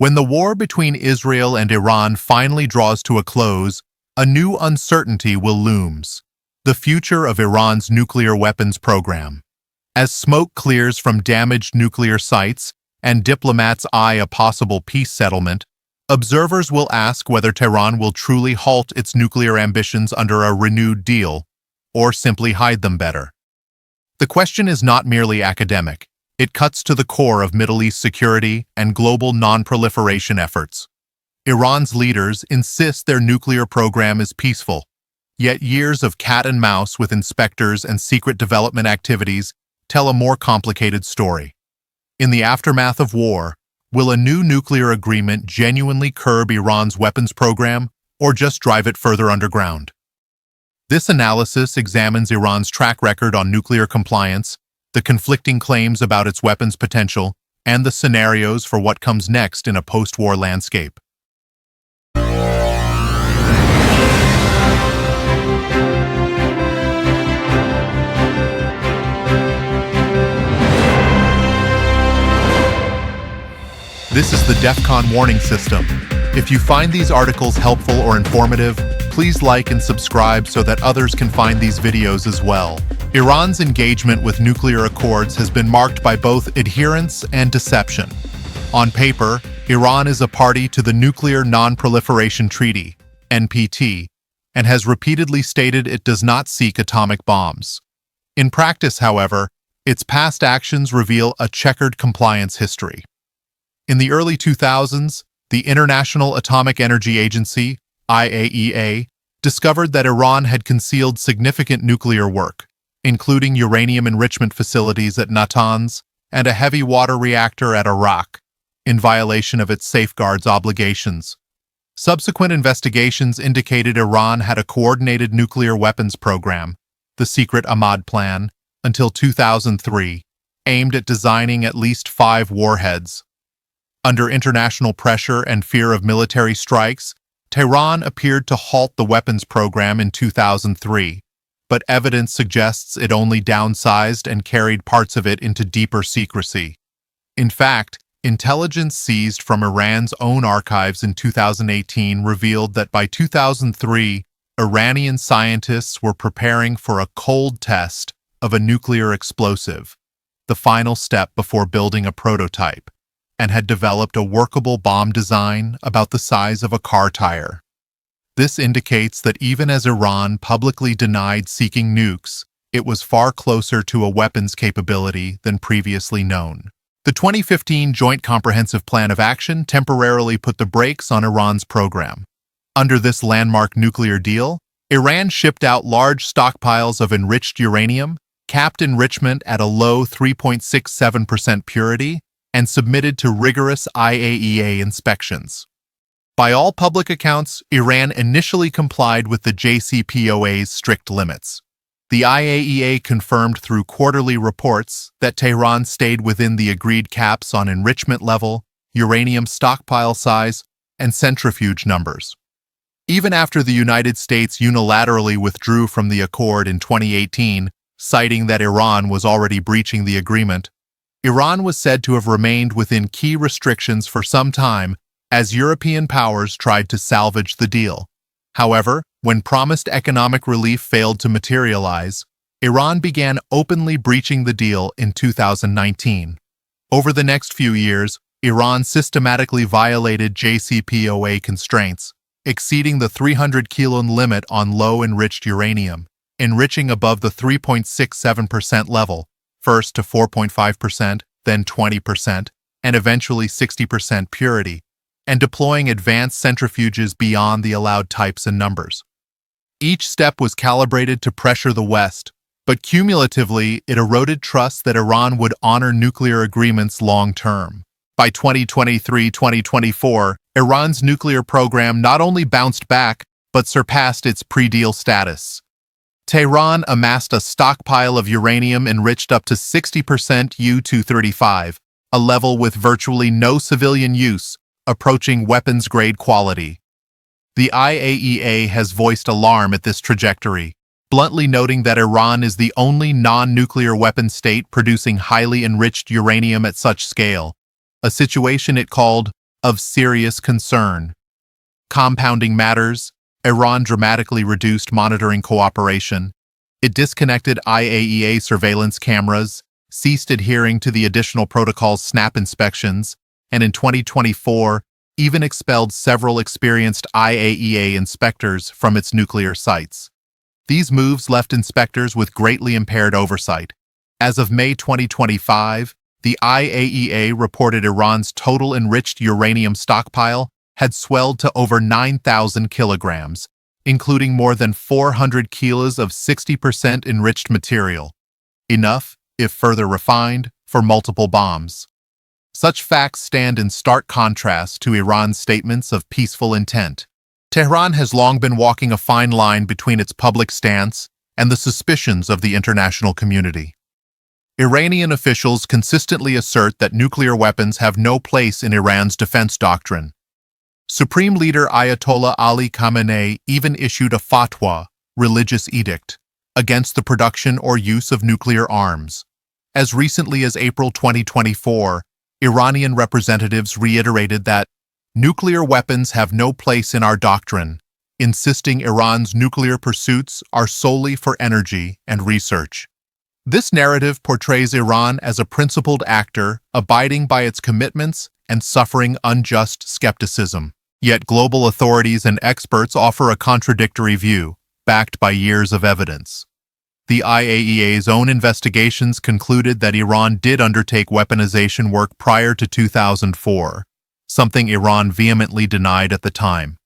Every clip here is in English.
When the war between Israel and Iran finally draws to a close, a new uncertainty will loom: the future of Iran's nuclear weapons program. As smoke clears from damaged nuclear sites and diplomats eye a possible peace settlement, observers will ask whether Tehran will truly halt its nuclear ambitions under a renewed deal, or simply hide them better. The question is not merely academic. It cuts to the core of Middle East security and global non-proliferation efforts. Iran's leaders insist their nuclear program is peaceful, yet years of cat and mouse with inspectors and secret development activities tell a more complicated story. In the aftermath of war, will a new nuclear agreement genuinely curb Iran's weapons program or just drive it further underground? This analysis examines Iran's track record on nuclear compliance, the conflicting claims about its weapons potential, and the scenarios for what comes next in a post-war landscape. This is the DEFCON Warning System. If you find these articles helpful or informative, please like and subscribe so that others can find these videos as well. Iran's engagement with nuclear accords has been marked by both adherence and deception. On paper, Iran is a party to the Nuclear Non-Proliferation Treaty, NPT, and has repeatedly stated it does not seek atomic bombs. In practice, however, its past actions reveal a checkered compliance history. In the early 2000s, the International Atomic Energy Agency, IAEA, discovered that Iran had concealed significant nuclear work, including uranium enrichment facilities at Natanz and a heavy water reactor at Arak, in violation of its safeguards obligations. Subsequent investigations indicated Iran had a coordinated nuclear weapons program, the secret Ahmad Plan, until 2003, aimed at designing at least 5 warheads. Under international pressure and fear of military strikes, Tehran appeared to halt the weapons program in 2003, but evidence suggests it only downsized and carried parts of it into deeper secrecy. In fact, intelligence seized from Iran's own archives in 2018 revealed that by 2003, Iranian scientists were preparing for a cold test of a nuclear explosive, the final step before building a prototype, and had developed a workable bomb design about the size of a car tire. This indicates that even as Iran publicly denied seeking nukes, it was far closer to a weapons capability than previously known. The 2015 Joint Comprehensive Plan of Action temporarily put the brakes on Iran's program. Under this landmark nuclear deal, Iran shipped out large stockpiles of enriched uranium, capped enrichment at a low 3.67% purity, and submitted to rigorous IAEA inspections. By all public accounts, Iran initially complied with the JCPOA's strict limits. The IAEA confirmed through quarterly reports that Tehran stayed within the agreed caps on enrichment level, uranium stockpile size, and centrifuge numbers. Even after the United States unilaterally withdrew from the accord in 2018, citing that Iran was already breaching the agreement, Iran was said to have remained within key restrictions for some time as European powers tried to salvage the deal. However, when promised economic relief failed to materialize, Iran began openly breaching the deal in 2019. Over the next few years, Iran systematically violated JCPOA constraints, exceeding the 300 kilon limit on low-enriched uranium, enriching above the 3.67% level, first to 4.5%, then 20%, and eventually 60% purity, and deploying advanced centrifuges beyond the allowed types and numbers. Each step was calibrated to pressure the West, but cumulatively it eroded trust that Iran would honor nuclear agreements long-term. By 2023-2024, Iran's nuclear program not only bounced back, but surpassed its pre-deal status. Tehran amassed a stockpile of uranium enriched up to 60% U-235, a level with virtually no civilian use, approaching weapons-grade quality. The IAEA has voiced alarm at this trajectory, bluntly noting that Iran is the only non-nuclear weapon state producing highly enriched uranium at such scale, a situation it called of serious concern. Compounding matters, Iran dramatically reduced monitoring cooperation. It disconnected IAEA surveillance cameras, ceased adhering to the additional protocol's snap inspections, and in 2024, even expelled several experienced IAEA inspectors from its nuclear sites. These moves left inspectors with greatly impaired oversight. As of May 2025, the IAEA reported Iran's total enriched uranium stockpile had swelled to over 9,000 kilograms, including more than 400 kilos of 60% enriched material. Enough, if further refined, for multiple bombs. Such facts stand in stark contrast to Iran's statements of peaceful intent. Tehran has long been walking a fine line between its public stance and the suspicions of the international community. Iranian officials consistently assert that nuclear weapons have no place in Iran's defense doctrine. Supreme Leader Ayatollah Ali Khamenei even issued a fatwa, religious edict, against the production or use of nuclear arms. As recently as April 2024, Iranian representatives reiterated that nuclear weapons have no place in our doctrine, insisting Iran's nuclear pursuits are solely for energy and research. This narrative portrays Iran as a principled actor, abiding by its commitments and suffering unjust skepticism. Yet global authorities and experts offer a contradictory view, backed by years of evidence. The IAEA's own investigations concluded that Iran did undertake weaponization work prior to 2004, something Iran vehemently denied at the time.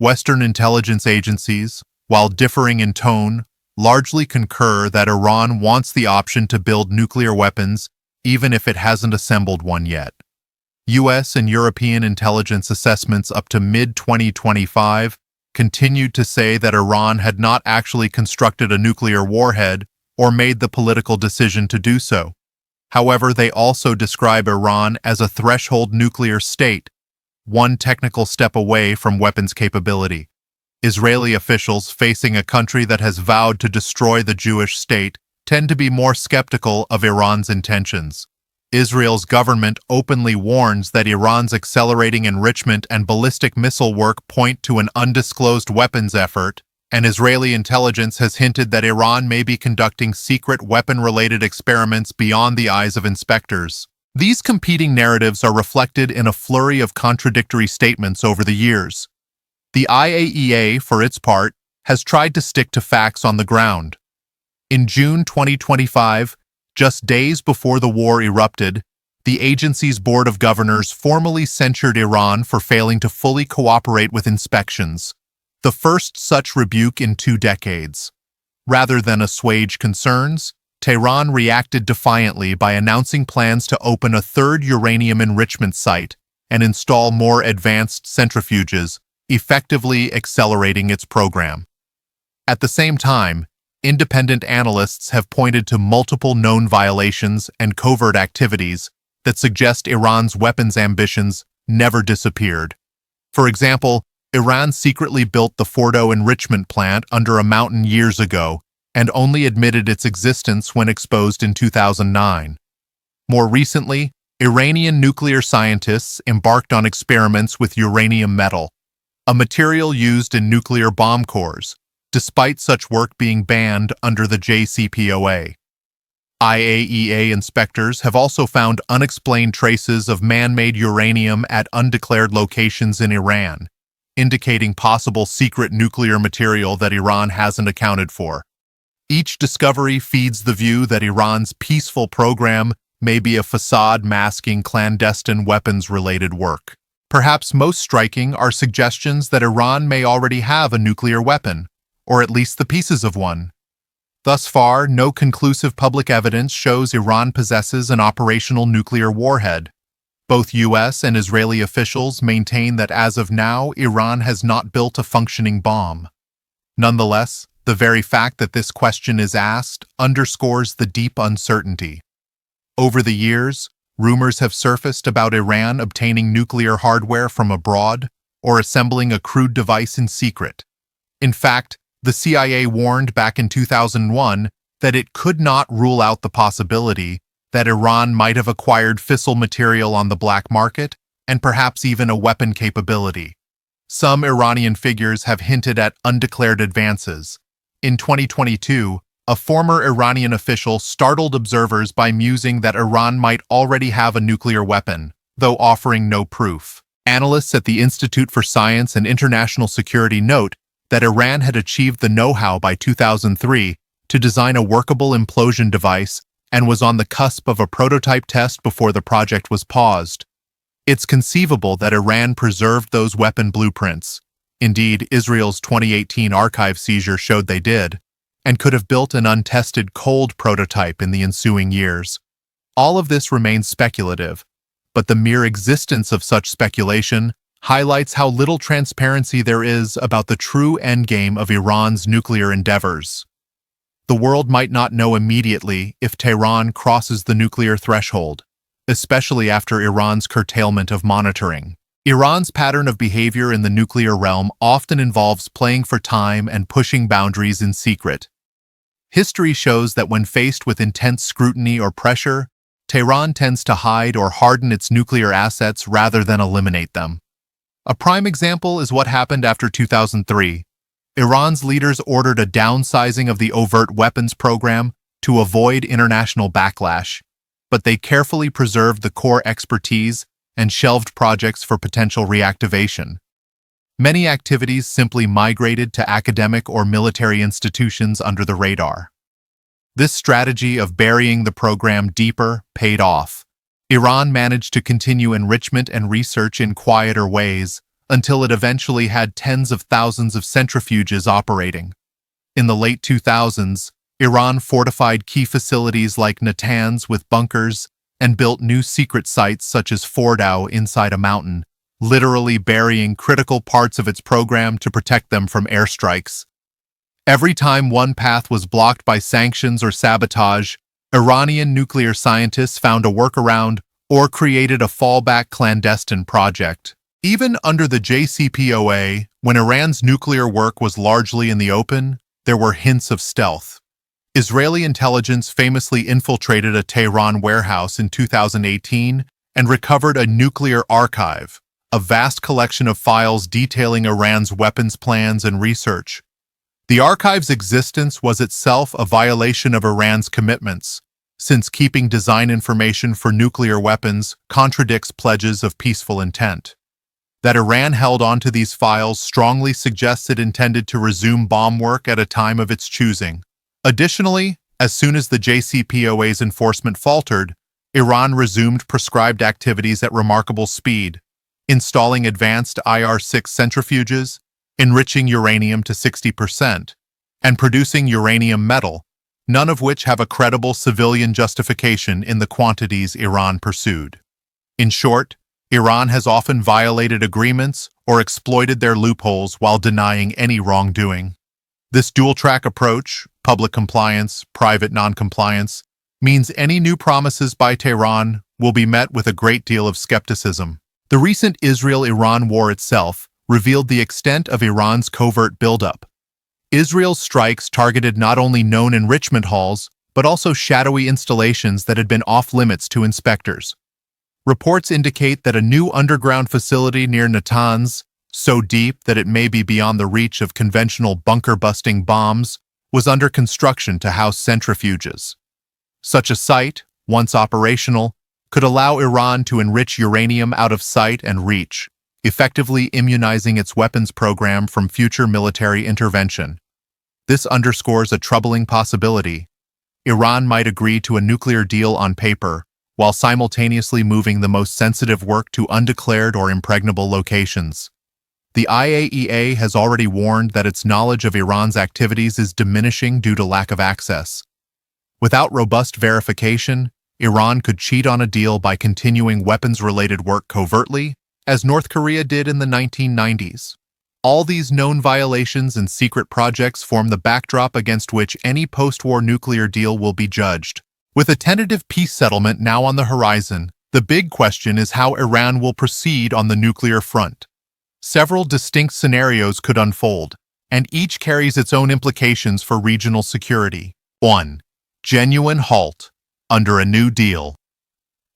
Western intelligence agencies, while differing in tone, largely concur that Iran wants the option to build nuclear weapons even if it hasn't assembled one yet. U.S. and European intelligence assessments up to mid-2025 continued to say that Iran had not actually constructed a nuclear warhead or made the political decision to do so. However, they also describe Iran as a threshold nuclear state, one technical step away from weapons capability. Israeli officials facing a country that has vowed to destroy the Jewish state tend to be more skeptical of Iran's intentions. Israel's government openly warns that Iran's accelerating enrichment and ballistic missile work point to an undisclosed weapons effort, and Israeli intelligence has hinted that Iran may be conducting secret weapon-related experiments beyond the eyes of inspectors. These competing narratives are reflected in a flurry of contradictory statements over the years. The IAEA, for its part, has tried to stick to facts on the ground. In June 2025, just days before the war erupted, the agency's Board of Governors formally censured Iran for failing to fully cooperate with inspections, the first such rebuke in 2 decades. Rather than assuage concerns, Tehran reacted defiantly by announcing plans to open a third uranium enrichment site and install more advanced centrifuges, effectively accelerating its program. At the same time, independent analysts have pointed to multiple known violations and covert activities that suggest Iran's weapons ambitions never disappeared. For example, Iran secretly built the Fordo enrichment plant under a mountain years ago and only admitted its existence when exposed in 2009. More recently, Iranian nuclear scientists embarked on experiments with uranium metal, a material used in nuclear bomb cores, despite such work being banned under the JCPOA. IAEA inspectors have also found unexplained traces of man-made uranium at undeclared locations in Iran, indicating possible secret nuclear material that Iran hasn't accounted for. Each discovery feeds the view that Iran's peaceful program may be a facade masking clandestine weapons-related work. Perhaps most striking are suggestions that Iran may already have a nuclear weapon, or at least the pieces of one. Thus far, no conclusive public evidence shows Iran possesses an operational nuclear warhead. Both U.S. and Israeli officials maintain that as of now, Iran has not built a functioning bomb. Nonetheless, the very fact that this question is asked underscores the deep uncertainty. Over the years, rumors have surfaced about Iran obtaining nuclear hardware from abroad or assembling a crude device in secret. In fact, the CIA warned back in 2001 that it could not rule out the possibility that Iran might have acquired fissile material on the black market and perhaps even a weapon capability. Some Iranian figures have hinted at undeclared advances. In 2022, a former Iranian official startled observers by musing that Iran might already have a nuclear weapon, though offering no proof. Analysts at the Institute for Science and International Security note that Iran had achieved the know-how by 2003 to design a workable implosion device and was on the cusp of a prototype test before the project was paused. It's conceivable that Iran preserved those weapon blueprints. Indeed, Israel's 2018 archive seizure showed they did, and could have built an untested cold prototype in the ensuing years. All of this remains speculative, but the mere existence of such speculation highlights how little transparency there is about the true endgame of Iran's nuclear endeavors. The world might not know immediately if Tehran crosses the nuclear threshold, especially after Iran's curtailment of monitoring. Iran's pattern of behavior in the nuclear realm often involves playing for time and pushing boundaries in secret. History shows that when faced with intense scrutiny or pressure, Tehran tends to hide or harden its nuclear assets rather than eliminate them. A prime example is what happened after 2003. Iran's leaders ordered a downsizing of the overt weapons program to avoid international backlash, but they carefully preserved the core expertise and shelved projects for potential reactivation. Many activities simply migrated to academic or military institutions under the radar. This strategy of burying the program deeper paid off. Iran managed to continue enrichment and research in quieter ways until it eventually had tens of thousands of centrifuges operating. In the late 2000s, Iran fortified key facilities like Natanz with bunkers and built new secret sites such as Fordow inside a mountain, literally burying critical parts of its program to protect them from airstrikes. Every time one path was blocked by sanctions or sabotage, Iranian nuclear scientists found a workaround or created a fallback clandestine project. Even under the JCPOA, when Iran's nuclear work was largely in the open, there were hints of stealth. Israeli intelligence famously infiltrated a Tehran warehouse in 2018 and recovered a nuclear archive, a vast collection of files detailing Iran's weapons plans and research. The archive's existence was itself a violation of Iran's commitments, since keeping design information for nuclear weapons contradicts pledges of peaceful intent. That Iran held onto these files strongly suggests it intended to resume bomb work at a time of its choosing. Additionally, as soon as the JCPOA's enforcement faltered, Iran resumed prescribed activities at remarkable speed, installing advanced IR-6 centrifuges, enriching uranium to 60%, and producing uranium metal, none of which have a credible civilian justification in the quantities Iran pursued. In short, Iran has often violated agreements or exploited their loopholes while denying any wrongdoing. This dual-track approach, public compliance, private non-compliance, means any new promises by Tehran will be met with a great deal of skepticism. The recent Israel-Iran war itself revealed the extent of Iran's covert buildup. Israel's strikes targeted not only known enrichment halls, but also shadowy installations that had been off-limits to inspectors. Reports indicate that a new underground facility near Natanz, so deep that it may be beyond the reach of conventional bunker-busting bombs, was under construction to house centrifuges. Such a site, once operational, could allow Iran to enrich uranium out of sight and reach, effectively immunizing its weapons program from future military intervention. This underscores a troubling possibility. Iran might agree to a nuclear deal on paper, while simultaneously moving the most sensitive work to undeclared or impregnable locations. The IAEA has already warned that its knowledge of Iran's activities is diminishing due to lack of access. Without robust verification, Iran could cheat on a deal by continuing weapons-related work covertly, as North Korea did in the 1990s. All these known violations and secret projects form the backdrop against which any post-war nuclear deal will be judged. With a tentative peace settlement now on the horizon, the big question is how Iran will proceed on the nuclear front. Several distinct scenarios could unfold, and each carries its own implications for regional security. 1. Genuine halt under a new deal.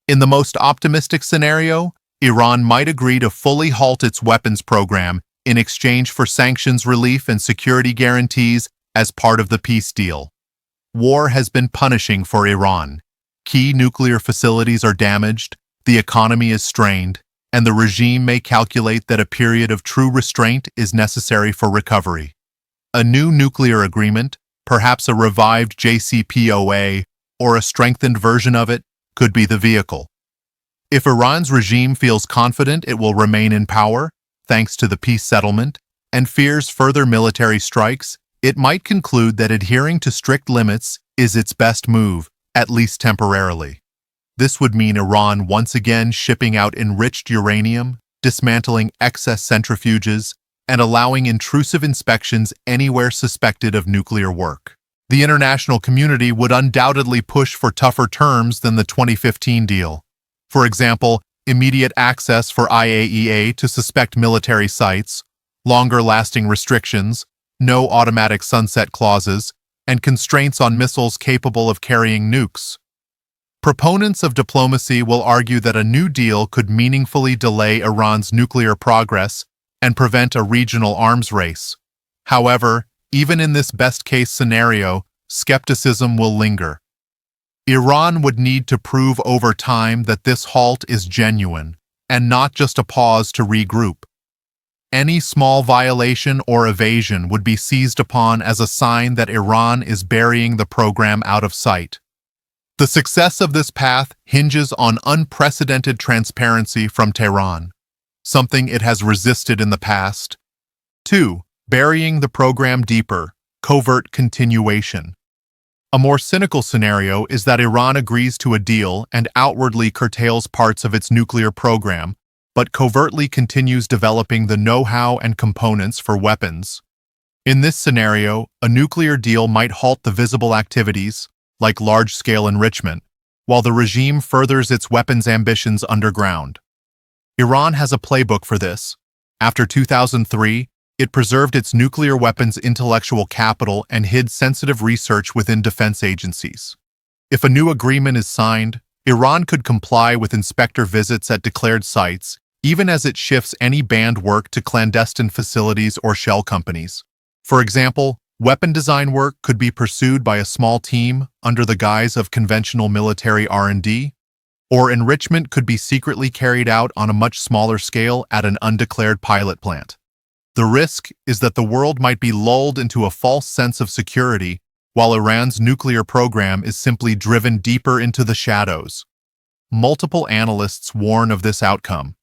In the most optimistic scenario, Iran might agree to fully halt its weapons program in exchange for sanctions relief and security guarantees as part of the peace deal. War has been punishing for Iran. Key nuclear facilities are damaged, the economy is strained, and the regime may calculate that a period of true restraint is necessary for recovery. A new nuclear agreement, perhaps a revived JCPOA or a strengthened version of it, could be the vehicle. If Iran's regime feels confident it will remain in power, thanks to the peace settlement, and fears further military strikes, it might conclude that adhering to strict limits is its best move, at least temporarily. This would mean Iran once again shipping out enriched uranium, dismantling excess centrifuges, and allowing intrusive inspections anywhere suspected of nuclear work. The international community would undoubtedly push for tougher terms than the 2015 deal. For example, immediate access for IAEA to suspect military sites, longer-lasting restrictions, no automatic sunset clauses, and constraints on missiles capable of carrying nukes. Proponents of diplomacy will argue that a new deal could meaningfully delay Iran's nuclear progress and prevent a regional arms race. However, even in this best-case scenario, skepticism will linger. Iran would need to prove over time that this halt is genuine, and not just a pause to regroup. Any small violation or evasion would be seized upon as a sign that Iran is burying the program out of sight. The success of this path hinges on unprecedented transparency from Tehran, something it has resisted in the past. 2. Burying the program deeper, covert continuation. A more cynical scenario is that Iran agrees to a deal and outwardly curtails parts of its nuclear program, but covertly continues developing the know-how and components for weapons. In this scenario, a nuclear deal might halt the visible activities, like large-scale enrichment, while the regime furthers its weapons ambitions underground. Iran has a playbook for this. After 2003, it preserved its nuclear weapons intellectual capital and hid sensitive research within defense agencies. If a new agreement is signed, Iran could comply with inspector visits at declared sites, even as it shifts any banned work to clandestine facilities or shell companies. For example, weapon design work could be pursued by a small team under the guise of conventional military R&D, or enrichment could be secretly carried out on a much smaller scale at an undeclared pilot plant. The risk is that the world might be lulled into a false sense of security while Iran's nuclear program is simply driven deeper into the shadows. Multiple analysts warn of this outcome.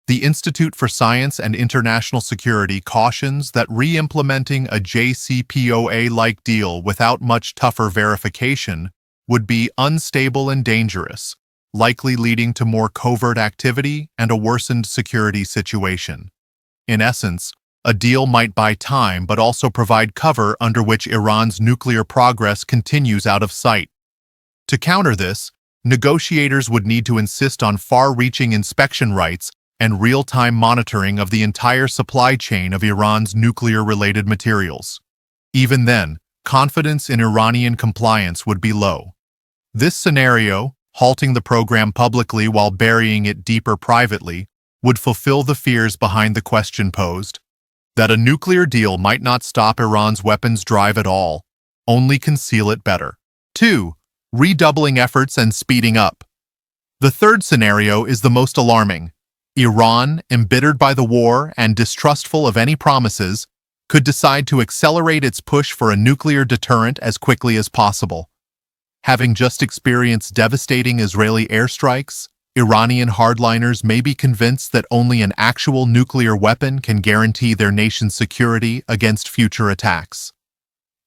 The Institute for Science and International Security cautions that re-implementing a JCPOA-like deal without much tougher verification would be unstable and dangerous, likely leading to more covert activity and a worsened security situation. In essence, a deal might buy time but also provide cover under which Iran's nuclear progress continues out of sight. To counter this, negotiators would need to insist on far-reaching inspection rights and real-time monitoring of the entire supply chain of Iran's nuclear-related materials. Even then, confidence in Iranian compliance would be low. This scenario, halting the program publicly while burying it deeper privately, would fulfill the fears behind the question posed, that a nuclear deal might not stop Iran's weapons drive at all, only conceal it better. 2. Redoubling efforts and speeding up. The third scenario is the most alarming. Iran, embittered by the war and distrustful of any promises, could decide to accelerate its push for a nuclear deterrent as quickly as possible. Having just experienced devastating Israeli airstrikes, Iranian hardliners may be convinced that only an actual nuclear weapon can guarantee their nation's security against future attacks.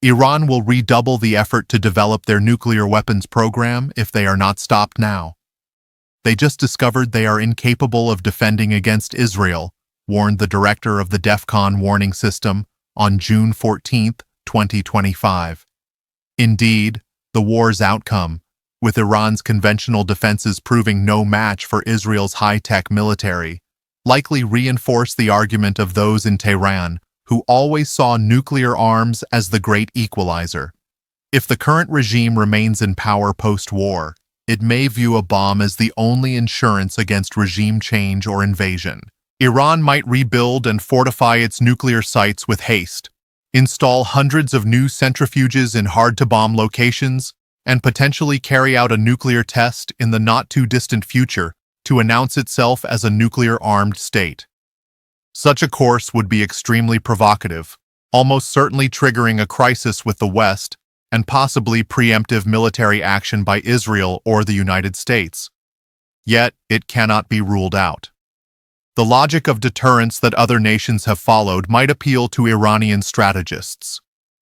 Iran will redouble the effort to develop their nuclear weapons program if they are not stopped now. They just discovered they are incapable of defending against Israel, warned the director of the DEFCON Warning System on June 14, 2025. Indeed, the war's outcome, with Iran's conventional defenses proving no match for Israel's high-tech military, likely reinforced the argument of those in Tehran who always saw nuclear arms as the great equalizer. If the current regime remains in power post-war, it may view a bomb as the only insurance against regime change or invasion. Iran might rebuild and fortify its nuclear sites with haste, install hundreds of new centrifuges in hard-to-bomb locations, and potentially carry out a nuclear test in the not-too-distant future to announce itself as a nuclear-armed state. Such a course would be extremely provocative, almost certainly triggering a crisis with the West and possibly preemptive military action by Israel or the United States. Yet, it cannot be ruled out. The logic of deterrence that other nations have followed might appeal to Iranian strategists.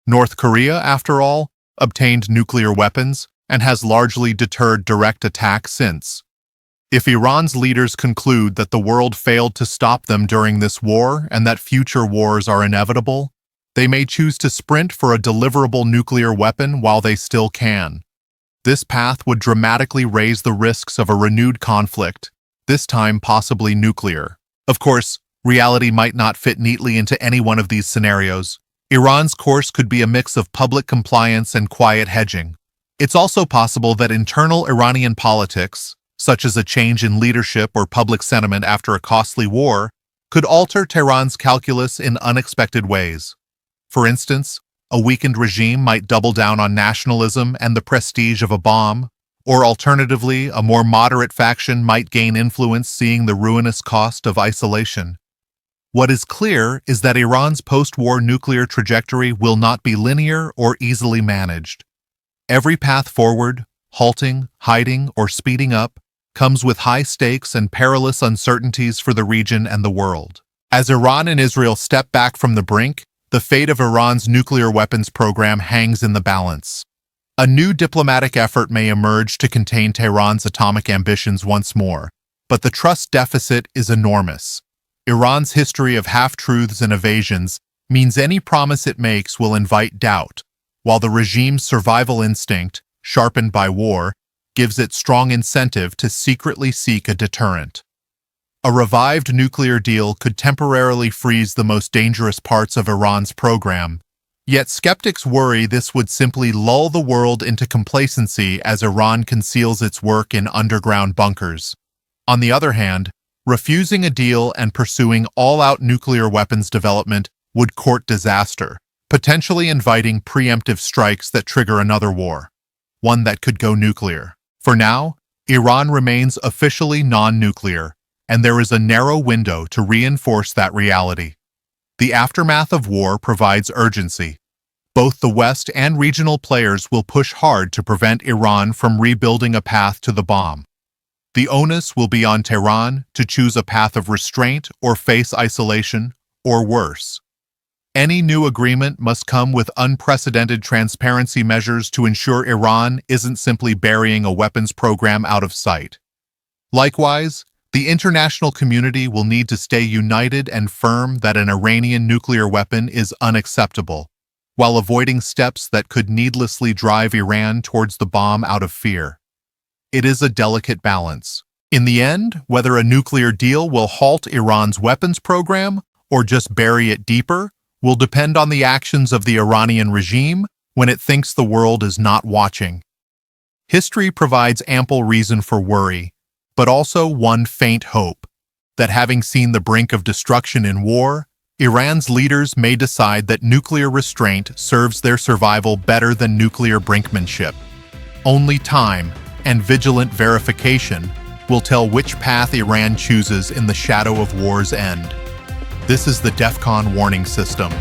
North Korea, after all, obtained nuclear weapons and has largely deterred direct attack since. If Iran's leaders conclude that the world failed to stop them during this war and that future wars are inevitable, they may choose to sprint for a deliverable nuclear weapon while they still can. This path would dramatically raise the risks of a renewed conflict, this time possibly nuclear. Of course, reality might not fit neatly into any one of these scenarios. Iran's course could be a mix of public compliance and quiet hedging. It's also possible that internal Iranian politics, such as a change in leadership or public sentiment after a costly war, could alter Tehran's calculus in unexpected ways. For instance, a weakened regime might double down on nationalism and the prestige of a bomb, or alternatively, a more moderate faction might gain influence seeing the ruinous cost of isolation. What is clear is that Iran's post-war nuclear trajectory will not be linear or easily managed. Every path forward, halting, hiding, or speeding up, comes with high stakes and perilous uncertainties for the region and the world. As Iran and Israel step back from the brink, the fate of Iran's nuclear weapons program hangs in the balance. A new diplomatic effort may emerge to contain Tehran's atomic ambitions once more, but the trust deficit is enormous. Iran's history of half-truths and evasions means any promise it makes will invite doubt, while the regime's survival instinct, sharpened by war, gives it strong incentive to secretly seek a deterrent. A revived nuclear deal could temporarily freeze the most dangerous parts of Iran's program, yet skeptics worry this would simply lull the world into complacency as Iran conceals its work in underground bunkers. On the other hand, refusing a deal and pursuing all-out nuclear weapons development would court disaster, potentially inviting preemptive strikes that trigger another war, one that could go nuclear. For now, Iran remains officially non-nuclear, and there is a narrow window to reinforce that reality. The aftermath of war provides urgency. Both the West and regional players will push hard to prevent Iran from rebuilding a path to the bomb. The onus will be on Tehran to choose a path of restraint or face isolation, or worse. Any new agreement must come with unprecedented transparency measures to ensure Iran isn't simply burying a weapons program out of sight. Likewise, the international community will need to stay united and firm that an Iranian nuclear weapon is unacceptable, while avoiding steps that could needlessly drive Iran towards the bomb out of fear. It is a delicate balance. In the end, whether a nuclear deal will halt Iran's weapons program or just bury it deeper will depend on the actions of the Iranian regime when it thinks the world is not watching. History provides ample reason for worry, but also one faint hope, that having seen the brink of destruction in war, Iran's leaders may decide that nuclear restraint serves their survival better than nuclear brinkmanship. Only time and vigilant verification will tell which path Iran chooses in the shadow of war's end. This is the DEFCON Warning System.